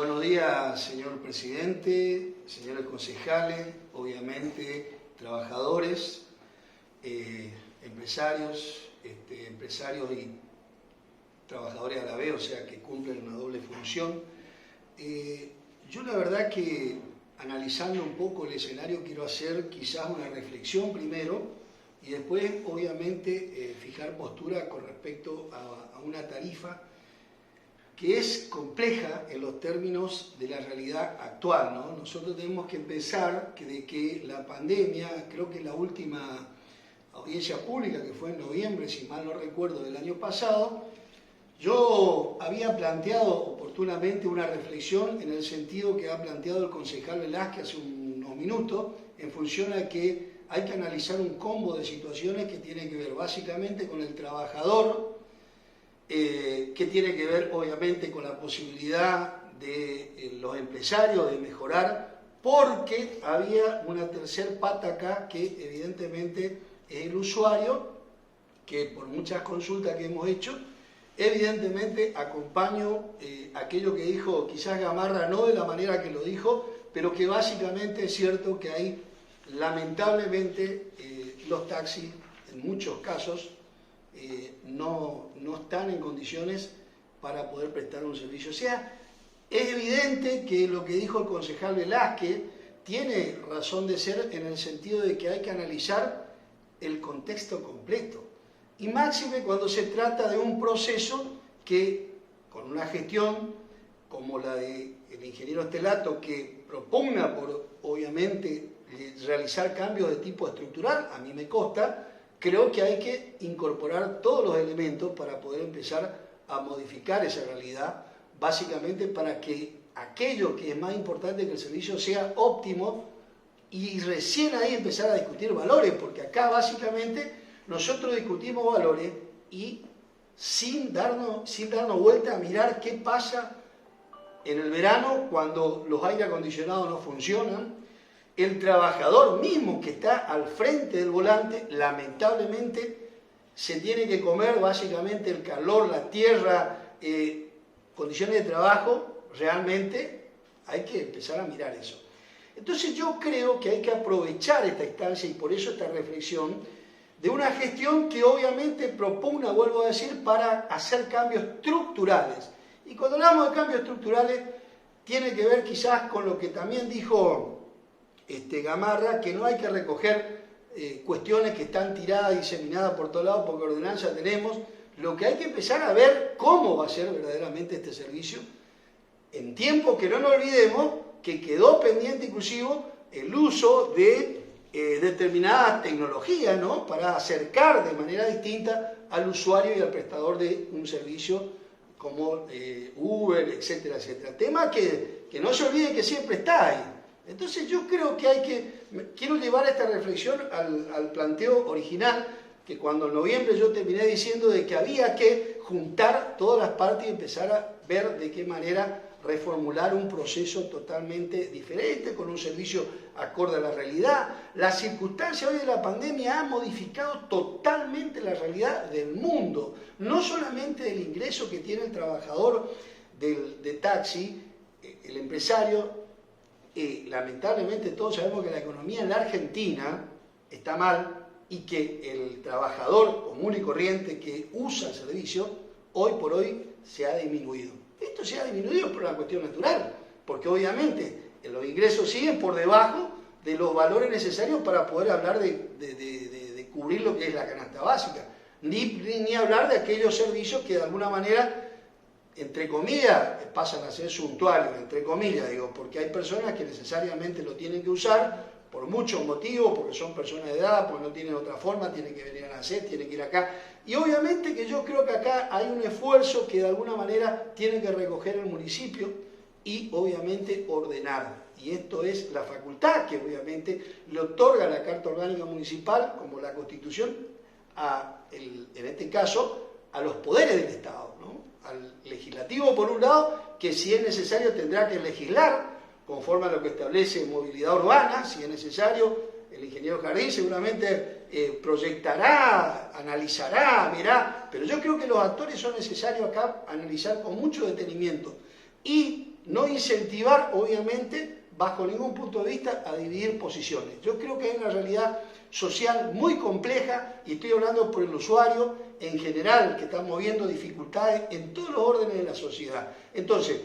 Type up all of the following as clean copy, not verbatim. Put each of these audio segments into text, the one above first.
Buenos días, señor presidente, señores concejales, obviamente trabajadores, empresarios y trabajadores a la vez, o sea que cumplen una doble función. Yo la verdad que analizando un poco el escenario quiero hacer quizás una reflexión primero y después obviamente fijar postura con respecto a una tarifa que es compleja en los términos de la realidad actual, ¿no? Nosotros tenemos que pensar de que la pandemia, creo que la última audiencia pública que fue en noviembre, si mal no recuerdo, del año pasado, yo había planteado oportunamente una reflexión en el sentido que ha planteado el concejal Velázquez hace unos minutos, en función a que hay que analizar un combo de situaciones que tienen que ver básicamente con el trabajador, que tiene que ver obviamente con la posibilidad de los empresarios de mejorar, porque había una tercer pata acá que evidentemente es el usuario, que por muchas consultas que hemos hecho, evidentemente acompaño aquello que dijo quizás Gamarra, no de la manera que lo dijo, pero que básicamente es cierto que hay lamentablemente los taxis en muchos casos no están en condiciones para poder prestar un servicio. O sea, es evidente que lo que dijo el concejal Velázquez tiene razón de ser en el sentido de que hay que analizar el contexto completo. Y máxime cuando se trata de un proceso que, con una gestión como la del ingeniero Estelato, que propugna por, obviamente, realizar cambios de tipo estructural, a mí me consta, creo que hay que incorporar todos los elementos para poder empezar a modificar esa realidad, básicamente para que aquello que es más importante que el servicio sea óptimo y recién ahí empezar a discutir valores, porque acá básicamente nosotros discutimos valores y sin darnos vuelta a mirar qué pasa en el verano cuando los aire acondicionados no funcionan. El trabajador mismo que está al frente del volante, lamentablemente, se tiene que comer básicamente el calor, la tierra, condiciones de trabajo, realmente hay que empezar a mirar eso. Entonces yo creo que hay que aprovechar esta instancia y por eso esta reflexión de una gestión que obviamente propugna, vuelvo a decir, para hacer cambios estructurales. Y cuando hablamos de cambios estructurales, tiene que ver quizás con lo que también dijo Gamarra, que no hay que recoger cuestiones que están tiradas y diseminadas por todos lados porque ordenanza tenemos. Lo que hay que empezar a ver cómo va a ser verdaderamente este servicio en tiempo que no nos olvidemos que quedó pendiente inclusive el uso de determinadas tecnologías, ¿no? Para acercar de manera distinta al usuario y al prestador de un servicio como Uber, etcétera, etcétera. Tema que no se olvide que siempre está ahí. Entonces yo creo que quiero llevar esta reflexión al planteo original, que cuando en noviembre yo terminé diciendo de que había que juntar todas las partes y empezar a ver de qué manera reformular un proceso totalmente diferente, con un servicio acorde a la realidad. La circunstancia hoy de la pandemia ha modificado totalmente la realidad del mundo, no solamente del ingreso que tiene el trabajador de taxi, el empresario. Lamentablemente todos sabemos que la economía en la Argentina está mal y que el trabajador común y corriente que usa el servicio hoy por hoy se ha disminuido. Esto se ha disminuido por una cuestión natural, porque obviamente los ingresos siguen por debajo de los valores necesarios para poder hablar de cubrir lo que es la canasta básica, ni hablar de aquellos servicios que de alguna manera, entre comillas, pasan a ser suntuarios, entre comillas, digo, porque hay personas que necesariamente lo tienen que usar por muchos motivos, porque son personas de edad, porque no tienen otra forma, tienen que venir a nacer, tienen que ir acá. Y obviamente que yo creo que acá hay un esfuerzo que de alguna manera tiene que recoger el municipio y obviamente ordenar. Y esto es la facultad que obviamente le otorga la Carta Orgánica Municipal, como la Constitución, en este caso, a los poderes del Estado, ¿no? Al legislativo por un lado, que si es necesario tendrá que legislar conforme a lo que establece movilidad urbana, si es necesario, el ingeniero Jardín seguramente proyectará, analizará, verá, pero yo creo que los actores son necesarios acá analizar con mucho detenimiento. Y no incentivar, obviamente, bajo ningún punto de vista, a dividir posiciones. Yo creo que hay una realidad social muy compleja, y estoy hablando por el usuario en general, que está moviendo dificultades en todos los órdenes de la sociedad. Entonces,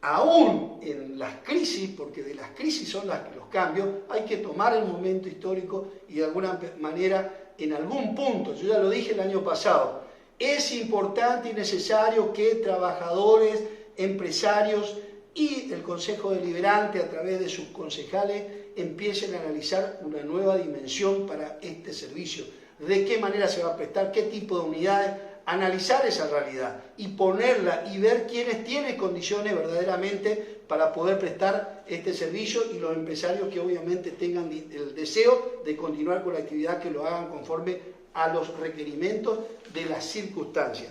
aún en las crisis, porque de las crisis son los cambios, hay que tomar el momento histórico y de alguna manera, en algún punto, yo ya lo dije el año pasado, es importante y necesario que trabajadores, empresarios y el Consejo Deliberante a través de sus concejales empiecen a analizar una nueva dimensión para este servicio. De qué manera se va a prestar, qué tipo de unidades, analizar esa realidad y ponerla y ver quiénes tienen condiciones verdaderamente para poder prestar este servicio, y los empresarios que obviamente tengan el deseo de continuar con la actividad, que lo hagan conforme a los requerimientos de las circunstancias.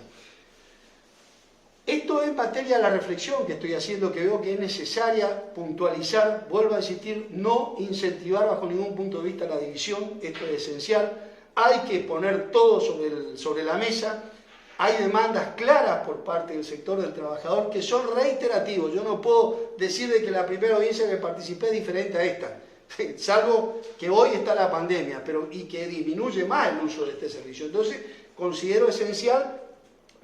Esto es materia de la reflexión que estoy haciendo, que veo que es necesaria puntualizar. Vuelvo a insistir, no incentivar bajo ningún punto de vista la división, esto es esencial. Hay que poner todo sobre la mesa. Hay demandas claras por parte del sector del trabajador que son reiterativos. Yo no puedo decir de que la primera audiencia que participé es diferente a esta, salvo que hoy está la pandemia, y que disminuye más el uso de este servicio. Entonces, considero esencial,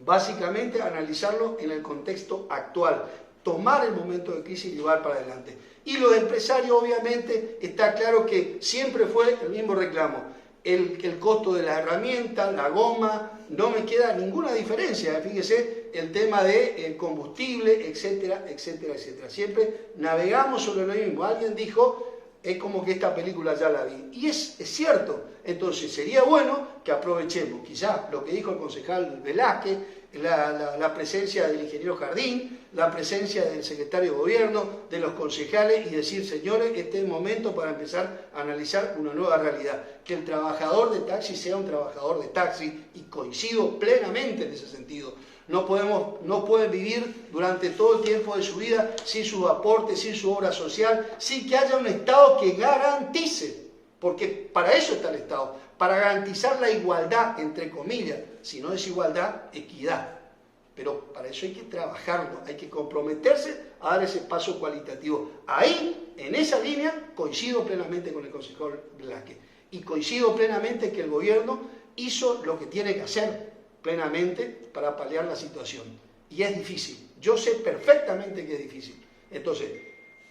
básicamente, analizarlo en el contexto actual, tomar el momento de crisis y llevar para adelante. Y lo de empresario, obviamente, está claro que siempre fue el mismo reclamo. El costo de la herramienta, la goma, no me queda ninguna diferencia. Fíjese, el tema de combustible, etcétera, etcétera, etcétera. Siempre navegamos sobre lo mismo. Alguien dijo, es como que esta película ya la vi. Y es cierto. Entonces sería bueno que aprovechemos quizás lo que dijo el concejal Velázquez, la presencia del ingeniero Jardín, la presencia del secretario de Gobierno, de los concejales, y decir, señores, este es el momento para empezar a analizar una nueva realidad. Que el trabajador de taxi sea un trabajador de taxi, y coincido plenamente en ese sentido. No pueden vivir durante todo el tiempo de su vida sin sus aportes, sin su obra social, sin que haya un Estado que garantice, porque para eso está el Estado, para garantizar la igualdad, entre comillas, si no desigualdad, equidad. Pero para eso hay que trabajarlo, hay que comprometerse a dar ese paso cualitativo. Ahí, en esa línea, coincido plenamente con el concejal Velázquez, y coincido plenamente que el gobierno hizo lo que tiene que hacer plenamente para paliar la situación. Y es difícil, yo sé perfectamente que es difícil. Entonces,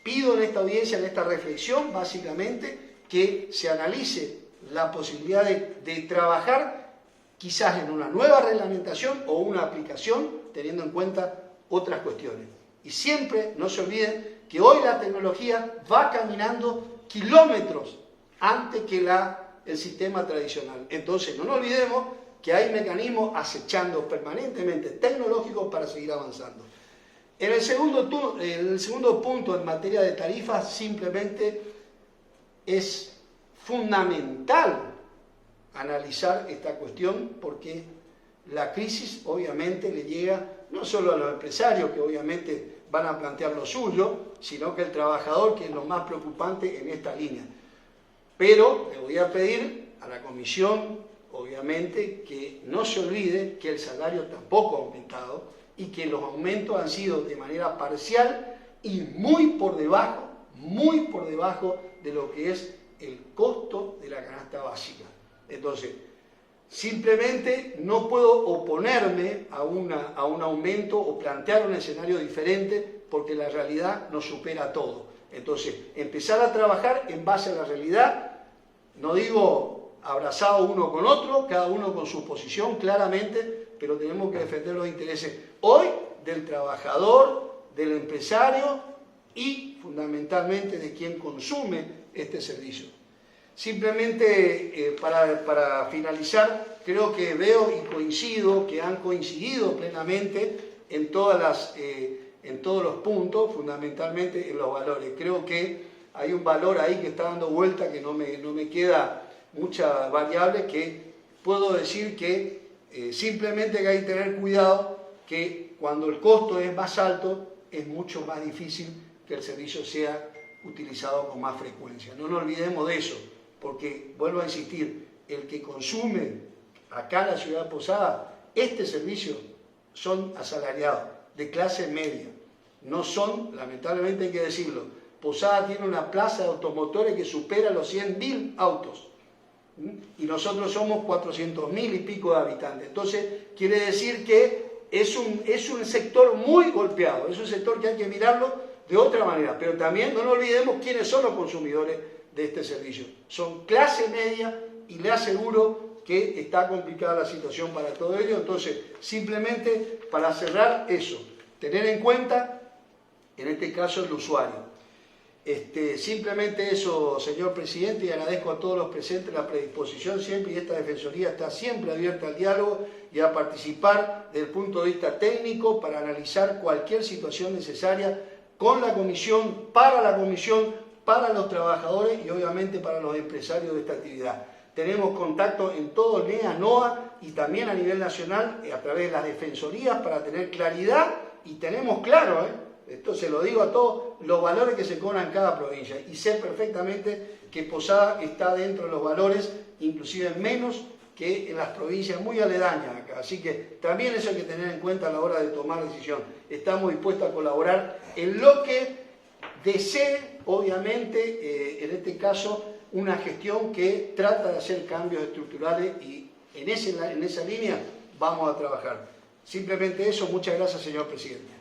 pido en esta audiencia, en esta reflexión, básicamente, que se analice la posibilidad de trabajar quizás en una nueva reglamentación o una aplicación, teniendo en cuenta otras cuestiones. Y siempre no se olviden que hoy la tecnología va caminando kilómetros antes que el sistema tradicional. Entonces, no nos olvidemos que hay mecanismos acechando permanentemente tecnológicos para seguir avanzando. En el segundo punto, en materia de tarifas, simplemente es fundamental analizar esta cuestión, porque la crisis obviamente le llega no solo a los empresarios, que obviamente van a plantear lo suyo, sino que el trabajador, que es lo más preocupante en esta línea. Pero le voy a pedir a la comisión, obviamente, que no se olvide que el salario tampoco ha aumentado y que los aumentos han sido de manera parcial y muy por debajo de lo que es el costo de la canasta básica. Entonces, simplemente no puedo oponerme a un aumento o plantear un escenario diferente, porque la realidad nos supera todo. Entonces, empezar a trabajar en base a la realidad, no digo abrazado uno con otro, cada uno con su posición, claramente, pero tenemos que defender los intereses hoy del trabajador, del empresario y fundamentalmente de quien consume este servicio. Simplemente para finalizar, creo que veo y coincido que han coincidido plenamente en todos los puntos, fundamentalmente en los valores. Creo que hay un valor ahí que está dando vuelta, que no me queda mucha variable, que puedo decir que simplemente hay que tener cuidado, que cuando el costo es más alto es mucho más difícil que el servicio sea utilizado con más frecuencia. No nos olvidemos de eso, porque vuelvo a insistir, el que consume acá en la ciudad de Posada este servicio son asalariados de clase media. no son, lamentablemente hay que decirlo, Posada tiene una plaza de automotores que supera los 100.000 autos. Y nosotros somos 400.000 y pico de habitantes. Entonces, quiere decir que es un sector muy golpeado, es un sector que hay que mirarlo de otra manera. Pero también no nos olvidemos quiénes son los consumidores de este servicio. Son clase media y le aseguro que está complicada la situación para todo ello. Entonces, simplemente para cerrar eso, tener en cuenta, en este caso, el usuario. Simplemente eso, señor presidente, y agradezco a todos los presentes la predisposición siempre, y esta Defensoría está siempre abierta al diálogo y a participar desde el punto de vista técnico para analizar cualquier situación necesaria con la comisión, para los trabajadores y obviamente para los empresarios de esta actividad. Tenemos contacto en todo el NEA, NOA y también a nivel nacional a través de las defensorías para tener claridad, y tenemos claro, esto se lo digo a todos, los valores que se cobran en cada provincia, y sé perfectamente que Posada está dentro de los valores, inclusive menos que en las provincias muy aledañas acá. Así que también eso hay que tener en cuenta a la hora de tomar decisión. Estamos dispuestos a colaborar en lo que desee, obviamente, en este caso, una gestión que trata de hacer cambios estructurales, y en esa línea vamos a trabajar. Simplemente eso. Muchas gracias, señor presidente.